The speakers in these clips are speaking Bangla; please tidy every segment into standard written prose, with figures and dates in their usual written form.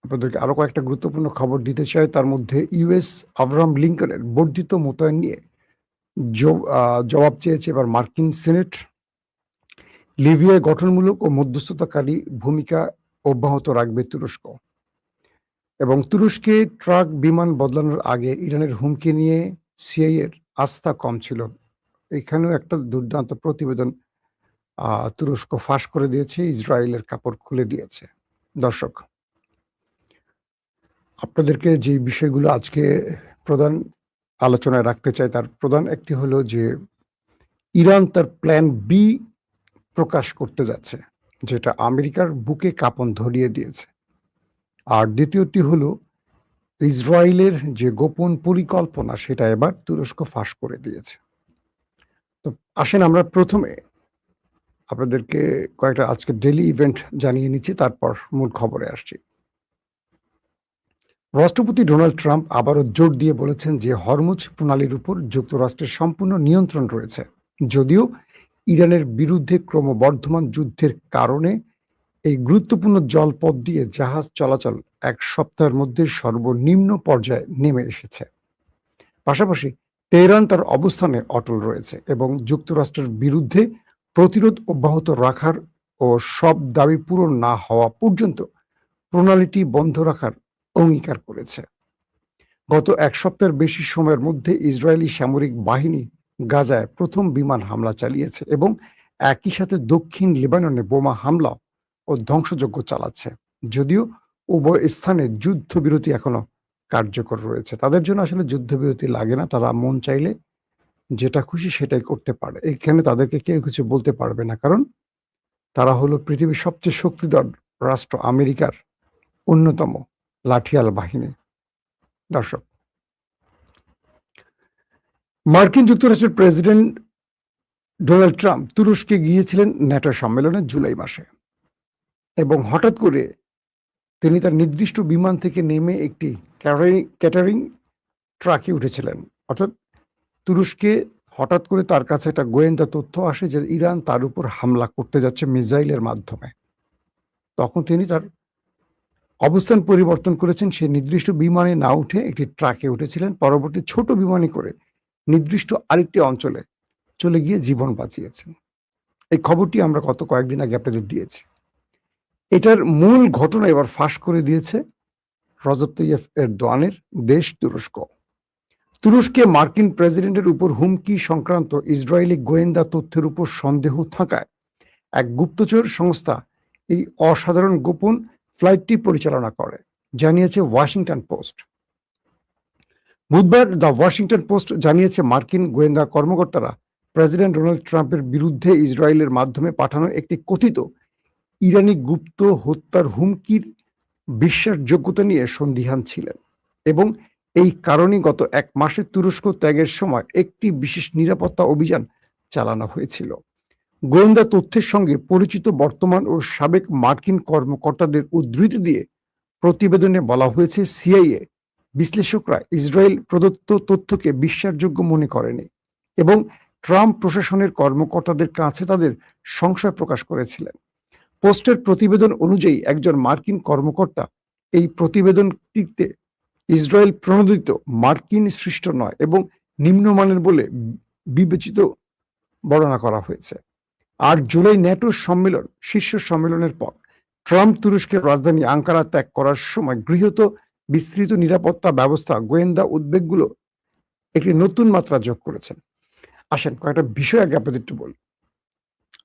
আপনাদেরকে আরো কয়েকটা গুরুত্বপূর্ণ খবর দিতে চাই। তার মধ্যে ইউএস আব্রাহাম লিঙ্কনের বর্ধিত মোতায়েন নিয়ে জবাব চেয়েছে এবার মার্কিন সেনেট। লিবিয়ায় গঠনমূলক ও মধ্যস্থতাকারী ভূমিকা অব্যাহত রাখবে তুরস্ক। এবং তুরস্কে ট্রাক বিমান বদলানোর আগে ইরানের হুমকি নিয়ে সিআইএর আস্থা কম ছিল। এখানেও একটা দুর্দান্ত প্রতিবেদন তুরস্ক ফাঁস করে দিয়েছে, ইসরায়েলের কাপড় খুলে দিয়েছে। দর্শক, আপনাদেরকে যে বিষয়গুলো আজকে প্রধান আলোচনায় রাখতে চাই তার প্রধান একটি হলো যে ইরান তার প্ল্যান বি প্রকাশ করতে যাচ্ছে, যেটা আমেরিকার বুকে কাঁপন ধরিয়ে দিয়েছে। আর দ্বিতীয়টি হলো ইসরায়েলের যে গোপন পরিকল্পনা সেটা এবার তুরস্ক ফাঁস করে দিয়েছে। তো আসেন আমরা প্রথমে আপনাদেরকে কয়েকটা আজকে ডেইলি ইভেন্ট জানিয়ে নিচ্ছি, তারপর মূল খবরে আসছি। রাষ্ট্রপতি ডোনাল্ড ট্রাম্প আবারও জোর দিয়ে বলেছেন যে হরমুজ প্রণালীর উপর যুক্তরাষ্ট্রের সম্পূর্ণ নিয়ন্ত্রণ রয়েছে, যদিও ইরানের বিরুদ্ধে ক্রমবর্ধমান যুদ্ধের কারণে এই গুরুত্বপূর্ণ জলপথ দিয়ে জাহাজ চলাচল এক সপ্তাহের মধ্যে সর্বনিম্ন পর্যায়ে নেমে এসেছে। পাশাপাশি তেহরান তার অবস্থানে অটল রয়েছে এবং যুক্তরাষ্ট্রের বিরুদ্ধে প্রতিরোধ অব্যাহত রাখার ও সব দাবি পূরণ না হওয়া পর্যন্ত প্রণালীটি বন্ধ রাখার অঙ্গীকার করেছে। গত এক সপ্তাহের বেশি সময়ের মধ্যে ইসরায়েলি সামরিক বাহিনী গাজায় প্রথম বিমান হামলা চালিয়েছে এবং একই সাথে দক্ষিণ লেবাননে বোমা হামলা ও ধ্বংসযজ্ঞ চালাচ্ছে। যদিও উভয় স্থানে যুদ্ধবিরতি এখনো কার্যকর রয়েছে। তাদের জন্য আসলে যুদ্ধবিরতি লাগে না, তারা মন চাইলে যেটা খুশি সেটাই করতে পারে। এখানে তাদেরকে কেউ কিছু বলতে পারবে না, কারণ তারা হলো পৃথিবীর সবচেয়ে শক্তিধর রাষ্ট্র আমেরিকার অন্যতম লাঠিয়াল বাহিনী। দর্শক, মার্কিন যুক্তরাষ্ট্রের প্রেসিডেন্ট ডোনাল্ড ট্রাম্প তুরস্কে গিয়েছিলেন ন্যাটো সম্মেলনে জুলাই মাসে এবং হঠাৎ করে তিনি তার নির্দিষ্ট বিমান থেকে নেমে একটি ক্যাটারিং ট্রাকে উঠেছিলেন। অর্থাৎ তুরস্কে হঠাৎ করে তার কাছে একটা গোয়েন্দা তথ্য আসে যে ইরান তার উপর হামলা করতে যাচ্ছে মিসাইলের মাধ্যমে। তখন তিনি তার অবস্থান পরিবর্তন করেছেন, সে নির্দিষ্ট বিমানে না উঠে একটি ট্রাকে উঠেছিলেন। পরবর্তী ছোট বিমানে করে নির্দিষ্ট আরেকটি অঞ্চলে চলে গিয়ে জীবন বাঁচিয়েছেন। এই খবরটি আমরা গত কয়েকদিন আগে আপনাদের দিয়েছি। এটার মূল ঘটনা এবার ফাঁস করে দিয়েছে রজব তৈয়ব এরদোয়ানের দেশ তুরস্ক। তুরস্কে মার্কিন প্রেসিডেন্টের উপর হুমকি সংক্রান্ত ইসরায়েলি গোয়েন্দা তথ্যের উপর সন্দেহ থাকায় এক গুপ্তচর সংস্থা এই অসাধারণ গোপন ফ্লাইটটি পরিচালনা করে, জানিয়েছে ওয়াশিংটন পোস্ট। বুধবার দ্য ওয়াশিংটন পোস্ট জানিয়েছে মার্কিন গোয়েন্দা কর্মকর্তারা প্রেসিডেন্ট ডোনাল্ড ট্রাম্পের বিরুদ্ধে ইসরায়েলের মাধ্যমে পাঠানো একটি কথিত ইরানি গুপ্ত হত্যার হুমকির বিশ্বাসযোগ্যতা নিয়ে সন্দিহান ছিলেন এবং এই কারণে গত এক মাসে তুরস্ক ত্যাগের সময় একটি বিশেষ নিরাপত্তা অভিযান চালানো হয়েছিল। গোয়েন্দা তথ্যের সঙ্গে পরিচিত বর্তমান ও সাবেক মার্কিন কর্মকর্তাদের উদ্ধৃতি দিয়ে প্রতিবেদনে বলা হয়েছে সিআইএ বিশ্লেষকরা ইসরায়েল প্রদত্ত তথ্যকে বিশ্বাসযোগ্য মনে করেনি এবং ট্রাম্প প্রশাসনের কর্মকর্তাদের কাছে তাদের সংশয় প্রকাশ করেছিলেন। পোস্টের প্রতিবেদন অনুযায়ী একজন মার্কিন কর্মকর্তা এই প্রতিবেদনটিতে ইসরায়েল প্রণোদিত, মার্কিন সৃষ্ট নয় এবং নিম্নমানের বলে বিবেচিত বর্ণনা করা হয়েছে। আর জুলাই ন্যাটো সম্মেলন, শীর্ষ সম্মেলনের পর ট্রাম্প তুরস্কের রাজধানী আঙ্কারা ত্যাগ করার সময় গৃহীত বিস্তৃত নিরাপত্তা ব্যবস্থা গোয়েন্দা উদ্বেগগুলো একটি নতুন মাত্রা যোগ করেছেন। আসেন কয়েকটা বিষয় আগে আপনাদের একটু বলি।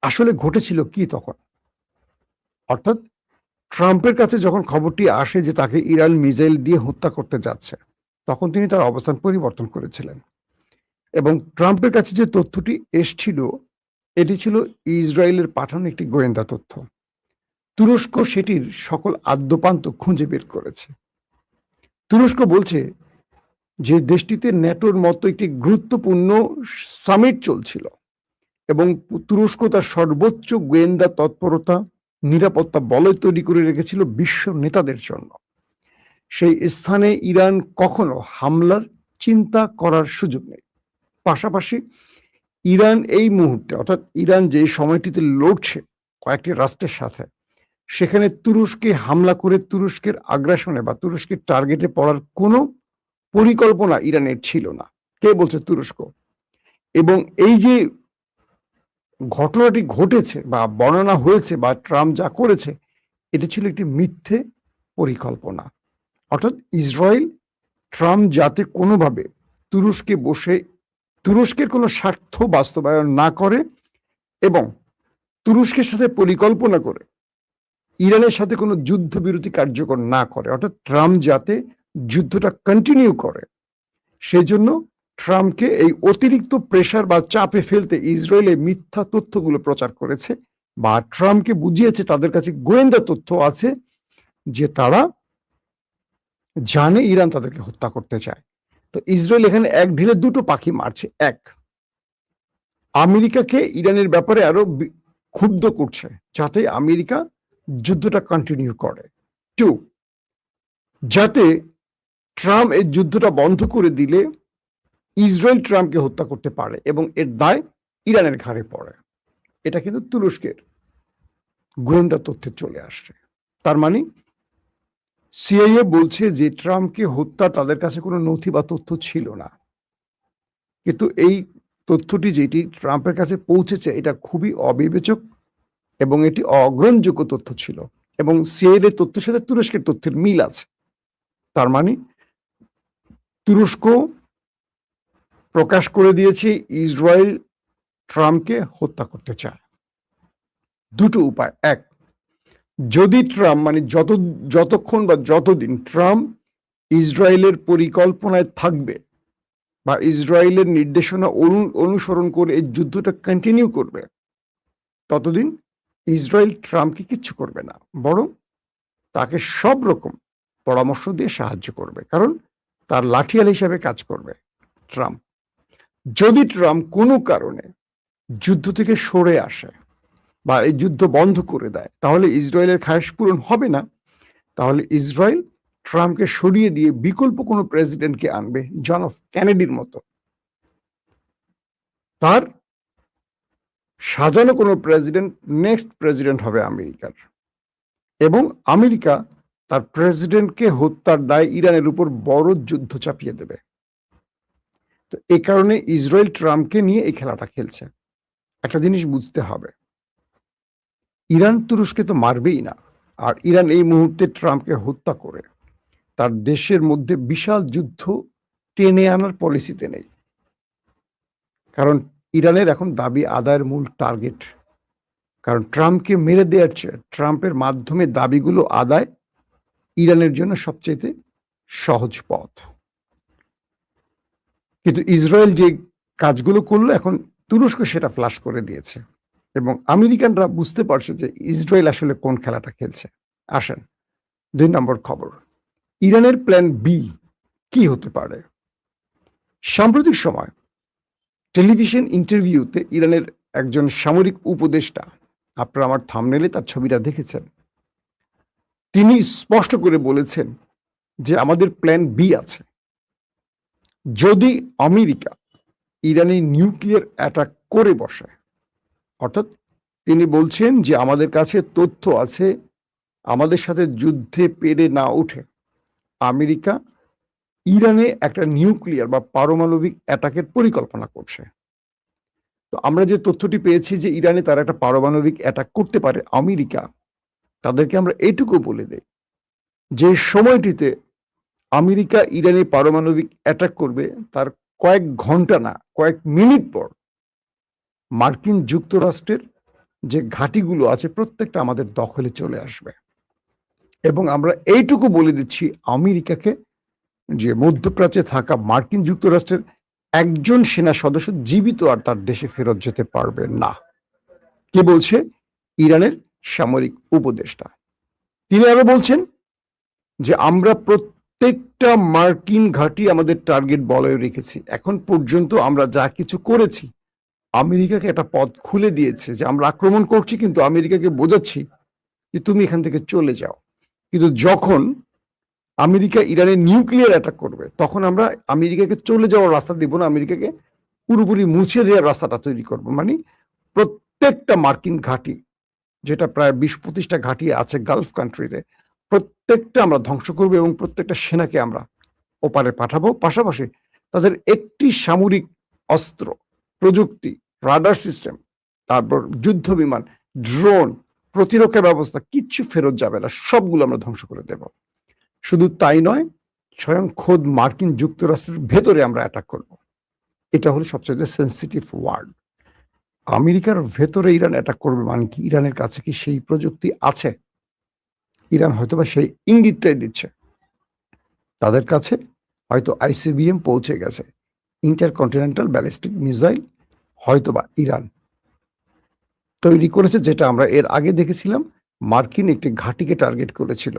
আসলে ঘটেছিল কি তখন? অর্থাৎ ট্রাম্পের কাছে যখন খবরটি আসে যে তাকে ইরান মিসাইল দিয়ে হত্যা করতে যাচ্ছে, তখন তিনি তার অবস্থান পরিবর্তন করেছিলেন এবং ট্রাম্পের কাছে যে তথ্যটি এসছিল এটি ছিল ইসরায়েলের পাঠানো একটি গোয়েন্দা তথ্য। তুরস্ক সেটির সকল আদ্যপান্ত খুঁজে বের করেছে। তুরস্ক বলছে যে দেশটিতে ন্যাটোর মতো একটি গুরুত্বপূর্ণ সামিট চলছিল এবং তুরস্ক তার সর্বোচ্চ গোয়েন্দা তৎপরতা, নিরাপত্তা বলয় তৈরি করে রেখেছিল বিশ্ব নেতাদের জন্য। সেই স্থানে ইরান কখনো হামলার চিন্তা করার সুযোগ নেই। পাশাপাশি ইরান এই মুহূর্তে, অর্থাৎ ইরান যে সময়টিতে লড়ছে কয়েকটি রাষ্ট্রের সাথে, সেখানে তুরস্কে হামলা করে তুরস্কের আগ্রাসনে বা তুরস্কের টার্গেটে পড়ার কোনো পরিকল্পনা ইরানের ছিল না। কে বলছে? তুরস্ক। এবং এই যে ঘটনাটি ঘটেছে বা বর্ণনা হয়েছে বা ট্রাম্প যা করেছে, এটা ছিল একটি মিথ্যে পরিকল্পনা। অর্থাৎ ইসরায়েল ট্রাম্প যাতে কোনোভাবে তুরস্কে বসে তুরস্কের কোনো স্বার্থ বাস্তবায়ন না করে এবং তুরস্কের সাথে পরিকল্পনা করে ইরানের সাথে কোনো যুদ্ধবিরতি কার্যকর না করে, অর্থাৎ ট্রাম্প যাতে যুদ্ধটা কন্টিনিউ করে, সেই জন্য ট্রাম্পকে এই অতিরিক্ত প্রেশার বা চাপে ফেলতে ইসরায়েলে মিথ্যা তথ্যগুলো প্রচার করেছে বা ট্রাম্পকে বুঝিয়েছে তাদের কাছে গোয়েন্দা তথ্য আছে যে তারা জানে ইরান তাদেরকে হত্যা করতে চায়। তো ইসরায়েল এখানে এক ঢিলে দুটো পাখি মারছে। এক, আমেরিকাকে ইরানের ব্যাপারে আরো ক্ষুব্ধ করছে যাতে আমেরিকা যুদ্ধটা কন্টিনিউ করে। টু, যাতে ট্রাম্প এই যুদ্ধটা বন্ধ করে দিলে ইসরায়েল ট্রাম্পকে হত্যা করতে পারে এবং এর দায় ইরানের ঘাড়ে পড়ে। এটা কিন্তু তুরস্কের গোয়েন্দা তথ্যে চলে আসছে। তার মানে সিআইএ বলছে যে ট্রাম্পকে হত্যা তাদের কাছে কোনো নথি বা তথ্য ছিল না, কিন্তু এই তথ্যটি যেটি ট্রাম্পের কাছে পৌঁছেছে এটা খুবই অবিবেচক এবং এটি অগ্রহণযোগ্য তথ্য ছিল এবং সিআইএর তথ্যের সাথে তুরস্কের তথ্যের মিল আছে। তার মানে তুরস্ক প্রকাশ করে দিয়েছে ইসরায়েল ট্রাম্পকে হত্যা করতে চায়। দুটো উপায়। এক, যদি ট্রাম্প মানে যতক্ষণ বা যতদিন ট্রাম্প ইসরায়েলের পরিকল্পনায় থাকবে বা ইসরায়েলের নির্দেশনা অনুসরণ করে এই যুদ্ধটা কন্টিনিউ করবে, ততদিন ইসরায়েল ট্রাম্পকে কিচ্ছু করবে না, বরং তাকে সব রকম পরামর্শ দিয়ে সাহায্য করবে, কারণ তার লাঠিয়াল হিসাবে কাজ করবে ট্রাম্প। যদি ট্রাম্প কোনো কারণে যুদ্ধ থেকে সরে আসে বা এই যুদ্ধ বন্ধ করে দেয়, তাহলে ইসরায়েলের খায়েশ পূরণ হবে না। তাহলে ইসরায়েল ট্রাম্পকে সরিয়ে দিয়ে বিকল্প কোনো প্রেসিডেন্টকে আনবে, জন এফ কেনেডির মতো। তার সাজানো কোনো প্রেসিডেন্ট নেক্সট প্রেসিডেন্ট হবে আমেরিকার, এবং আমেরিকা তার প্রেসিডেন্টকে হত্যার দায় ইরানের উপর বড় যুদ্ধ চাপিয়ে দেবে। তো এই কারণে ইসরায়েল ট্রাম্পকে নিয়ে এই খেলাটা খেলছে। একটা জিনিস বুঝতে হবে, ইরান তুরস্কে তো মারবেই না, আর ইরান এই মুহূর্তে ট্রাম্পকে হত্যা করে তার দেশের মধ্যে বিশাল যুদ্ধ টেনে আনার পলিসিতে নেই, কারণ ইরানের এখন দাবি আদায়ের মূল টার্গেট, কারণ ট্রাম্পকে মেরে দেওয়ার চেয়ে ট্রাম্পের মাধ্যমে দাবিগুলো আদায় ইরানের জন্য সবচেয়ে সহজ পথ। কিন্তু ইসরায়েল যে কাজগুলো করলো, এখন তুরস্ক সেটা ফ্লাশ করে দিয়েছে এবং আমেরিকানরা বুঝতে পারছে যে ইসরায়েল আসলে কোন খেলাটা খেলছে। আসেন 2 নম্বর খবর, ইরানের প্ল্যান বি কি হতে পারে। সাম্প্রতিক সময় টেলিভিশন ইন্টারভিউতে ইরানের একজন সামরিক উপদেষ্টা, আপনারা আমার থাম্বনেলে তার ছবিটা দেখেছেন, তিনি স্পষ্ট করে বলেছেন যে আমাদের প্ল্যান বি আছে। যদি আমেরিকা ইরানে নিউক্লিয়ার অ্যাটাক করে বসে, অর্থাৎ তিনি বলছেন যে আমাদের কাছে তথ্য আছে, আমাদের সাথে যুদ্ধে পেরে না উঠে আমেরিকা ইরানে একটা নিউক্লিয়ার বা পারমাণবিক অ্যাটাকের পরিকল্পনা করছে। তো আমরা যে তথ্যটি পেয়েছি যে ইরানে তারা একটা পারমাণবিক অ্যাটাক করতে পারে, আমেরিকা তাদেরকে আমরা এইটুকু বলে দেই যে সময়টিতে আমেরিকা ইরানে পারমাণবিক অ্যাটাক করবে তার কয়েক ঘন্টা না কয়েক মিনিট পর মার্কিন যুক্তরাষ্ট্রের যে ঘাঁটিগুলো আছে প্রত্যেকটা আমাদের দখলে চলে আসবে। এবং আমরা এইটুকু বলে দিচ্ছি আমেরিকাকে যে মধ্যপ্রাচ্যে থাকা মার্কিন যুক্তরাষ্ট্রের একজন সেনা সদস্য জীবিত আর তার দেশে ফেরত যেতে পারবে না। কে বলছে? ইরানের সামরিক উপদেষ্টা। তিনি আরো বলছেন যে আমরা প্রত্যেকটা মার্কিন ঘাঁটি আমাদের টার্গেট বলয়ে রেখেছি। এখন পর্যন্ত আমরা যা কিছু করেছি আমেরিকাকে একটা পথ খুলে দিয়েছে যে আমরা আক্রমণ করছি, কিন্তু আমেরিকাকে বোঝাচ্ছি যে তুমি এখান থেকে চলে যাও। কিন্তু যখন আমেরিকা ইরানে নিউক্লিয়ার অ্যাটাক করবে তখন আমরা আমেরিকাকে চলে যাওয়ার রাস্তা দিব না, আমেরিকাকে পুরোপুরি মুছে দেওয়ার রাস্তাটা তৈরি করব। মানে প্রত্যেকটা মার্কিন ঘাঁটি যেটা প্রায় 20-25টা ঘাঁটি আছে গালফ কান্ট্রিতে, প্রত্যেকটা আমরা ধ্বংস করবো এবং প্রত্যেকটা সেনাকে আমরা ওপারে পাঠাবো। পাশাপাশি তাদের একটি সামরিক অস্ত্র, প্রযুক্তি, রাডার সিস্টেম, তারপর যুদ্ধ বিমান, ড্রোন, প্রতিরক্ষা ব্যবস্থা কিচ্ছু ফেরত যাবে না, সবগুলো আমরা ধ্বংস করে দেব। শুধু তাই নয়, স্বয়ং খোদ মার্কিন যুক্তরাষ্ট্রের ভেতরে আমরা অ্যাটাক করব। এটা হলো সবচেয়ে সেন্সিটিভ ওয়ার্ড। আমেরিকার ভেতরে ইরান অ্যাটাক করবে মানে কি? ইরানের কাছে কি সেই প্রযুক্তি আছে? ইরান হয়তোবা সেই ইঙ্গিতটাই দিচ্ছে। তাদের কাছে হয়তো আইসিবিএম পৌঁছে গেছে, ইন্টারকন্টিনেন্টাল ব্যালিস্টিক মিসাইল হয়তোবা ইরান তৈরি করেছে, যেটা আমরা এর আগে দেখেছিলাম। মার্কিন একটি ঘাঁটিকে টার্গেট করেছিল,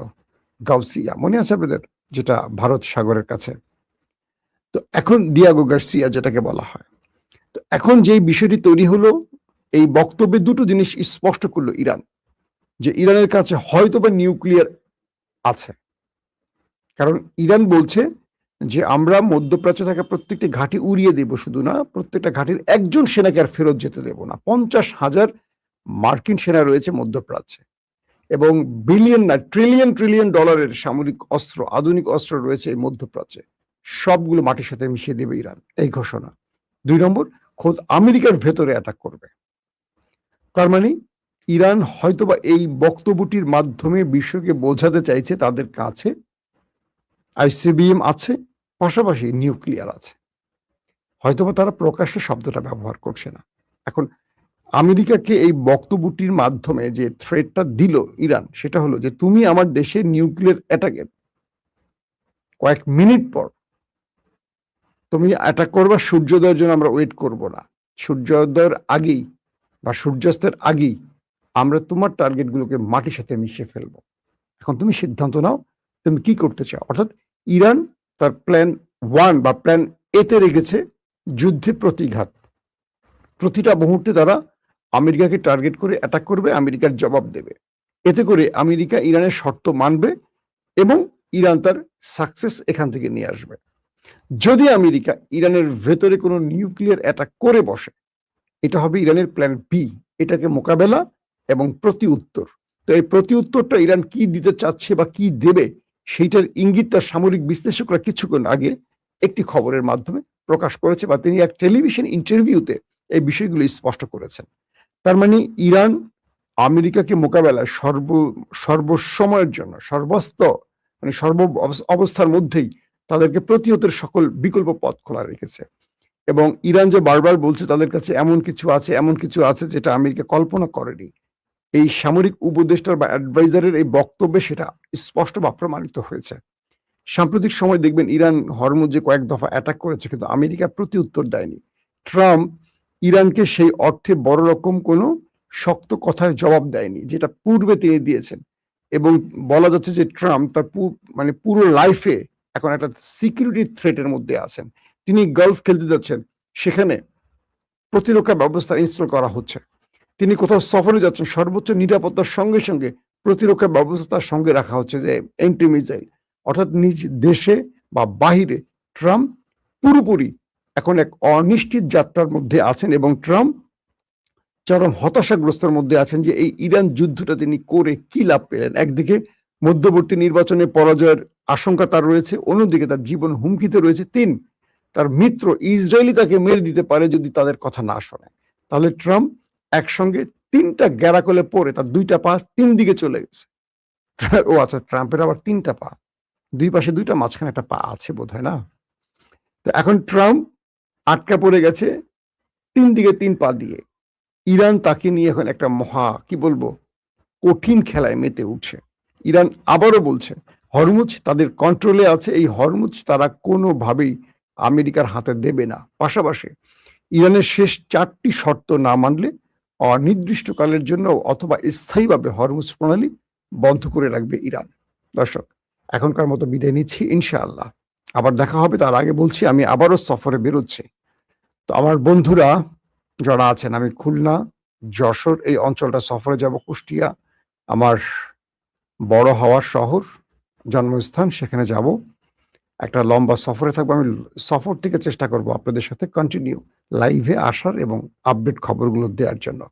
গাউসিয়া, মনে আছে আপনাদের, যেটা ভারত সাগরের কাছে। তো এখন ডিয়াগো গার্সিয়া যেটাকে বলা হয়। তো এখন যেই বিষয়টি তৈরি হলো, এই বক্তব্যে দুটো জিনিস স্পষ্ট করলো ইরান, যে ইরানের কাছে হয়তোবা নিউক্লিয়ার আছে। কারণ ইরান বলছে যে আমরা মধ্যপ্রাচ্যে থাকা প্রত্যেকটি ঘাঁটি উড়িয়ে দেব, শুধু না, প্রত্যেকটা ঘাঁটির একজন সেনাকে আর ফেরত যেতে দেব না। 50,000 মার্কিন সেনা রয়েছে মধ্যপ্রাচ্যে এবং বিলিয়ন না ট্রিলিয়ন ট্রিলিয়ন ডলারের সামরিক অস্ত্র, আধুনিক অস্ত্র রয়েছে এই মধ্যপ্রাচ্যে, সবগুলো মাটির সাথে মিশিয়ে দেবে ইরান, এই ঘোষণা। 2 নম্বর, খোদ আমেরিকার ভেতরে অ্যাটাক করবে। তার মানে ইরান হয়তোবা এই বক্তব্যটির মাধ্যমে বিশ্বকে বোঝাতে চাইছে তাদের কাছে আইসিবিএম আছে, পাশাপাশি নিউক্লিয়ার আছে। হয়তোবা তারা প্রকাশ্যে শব্দটা ব্যবহার করছে না। এখন আমেরিকাকে এই বক্তব্যটির মাধ্যমে যে থ্রেটটা দিল ইরান, সেটা হলো যে তুমি আমার দেশে নিউক্লিয়ার অ্যাটাকের কয়েক মিনিট পর তুমি অ্যাটাক করবা, সূর্যোদয়ের জন্য আমরা ওয়েট করব না, সূর্যোদয়ের আগেই বা সূর্যাস্তের আগেই আমরা তোমার টার্গেটগুলোকে মাটির সাথে মিশিয়ে ফেলবো। এখন তুমি সিদ্ধান্ত নাও তুমি কি করতে চাও। অর্থাৎ ইরান তার প্ল্যান 1 বা প্ল্যান এতে রেখেছে যুদ্ধে প্রতিঘাত। প্রতিটা মুহূর্তে তারা আমেরিকাকে টার্গেট করে অ্যাটাক করবে, আমেরিকার জবাব দেবে। এতে করে আমেরিকা ইরানের শর্ত মানবে এবং ইরান তার সাকসেস এখান থেকে নিয়ে আসবে। যদি আমেরিকা ইরানের ভেতরে কোনো নিউক্লিয়ার অ্যাটাক করে বসে, এটা হবে ইরানের প্ল্যান বি, এটাকে মোকাবেলা এবং প্রতি উত্তর। তো এই প্রতি উত্তরটা ইরান কি দিতে চাচ্ছে বা কি দেবে, সেইটার ইঙ্গিত তার সামরিক বিশ্লেষকরা কিছুক্ষণ আগে একটি খবরের মাধ্যমে প্রকাশ করেছে, বা তিনি এক টেলিভিশন ইন্টারভিউতে এই বিষয়গুলো স্পষ্ট করেছেন। তার মানে ইরান আমেরিকাকে মোকাবেলায় সর্বসময়ের জন্য সর্ব অবস্থার মধ্যেই তাদেরকে প্রতিহতের সকল বিকল্প পথ খোলা রেখেছে। এবং ইরান যে বারবার বলছে তাদের কাছে এমন কিছু আছে যেটা আমেরিকা কল্পনা করেনি, এই সামরিক উপদেষ্টার বা অ্যাডভাইজারের এই বক্তব্যে সেটা স্পষ্ট বা প্রমাণিত হয়েছে। সাম্প্রতিক সময় দেখবেন ইরান হরমুজে কয়েক দফা অ্যাটাক করেছে, কিন্তু আমেরিকা প্রতি উত্তর দেয়নি। ট্রাম্প ইরানকে সেই অর্থে বড় রকম কোনো শক্ত কথার জবাব দেয়নি, যেটা পূর্বে তিনি দিয়েছেন। এবং বলা যাচ্ছে যে ট্রাম্প তার পুরো লাইফে এখন একটা সিকিউরিটি থ্রেটের মধ্যে আছেন। তিনি গলফ খেলতে যাচ্ছেন, সেখানে প্রতিরক্ষা ব্যবস্থা ইনস্টল করা হচ্ছে। তিনি কোথাও সফরে যাচ্ছেন, সর্বোচ্চ নিরাপত্তার সঙ্গে সঙ্গে প্রতিরক্ষা ব্যবস্থা তার সঙ্গে রাখা হচ্ছে, যে এন্টি মিসাইল। অর্থাৎ নিজ দেশে বা বাহিরে ট্রাম্প পুরোপুরি এখন এক অনিশ্চিত যাত্রার মধ্যে আছেন এবং ট্রাম্প চরম হতাশাগ্রস্তের মধ্যে আছেন যে এই ইরান যুদ্ধটা তিনি করে কি লাভ পেলেন। একদিকে মধ্যবর্তী নির্বাচনে পরাজয়ের আশঙ্কা তার রয়েছে, অন্যদিকে তার জীবন হুমকিতে রয়েছে। তার মিত্র ইসরায়েলি তাকে মেরে দিতে পারে যদি তাদের কথা না শোনে। তাহলে ট্রাম্প একসঙ্গে 3টা গ্যারাকলে পরে তার 2টা পা 3 দিকে চলে গেছে। ও আচ্ছা, ট্রাম্পের আবার 3টা পা, 2 পাশে 2টা, মাঝখানে একটা পা আছে বোধহয়, না? তো এখন ট্রাম্প আটকা পড়ে গেছে 3 দিকে 3 পা দিয়ে। ইরান তাকে নিয়ে এখন একটা কি বলবো, কঠিন খেলায় মেতে উঠছে। ইরান আবারও বলছে হরমুজ তাদের কন্ট্রোলে আছে, এই হরমুজ তারা কোনোভাবেই আমেরিকার হাতে দেবে না। পাশাপাশি ইরানের শেষ 4টি শর্ত না মানলে অনির্দিষ্টকালের জন্য অথবা স্থায়ীভাবে হরমুজ প্রণালী বন্ধ করে রাখবে ইরান। দর্শক, এখনকার মতো বিদায় নিচ্ছি, ইনশাআল্লাহ আবার দেখা হবে। তার আগে বলছি আমি আবারও সফরে বেরোচ্ছি। তো আমার বন্ধুরা যারা আছেন, আমি খুলনা, যশোর এই অঞ্চলটা সফরে যাব, কুষ্টিয়া আমার বড় হওয়ার শহর, জন্মস্থান, সেখানে যাব। একটা লম্বা সফরে থাকবো। আমি সফর থেকে চেষ্টা করব আপনাদের সাথে কন্টিনিউ লাইভে আসার এবং আপডেট খবরগুলো দেওয়ার জন্য।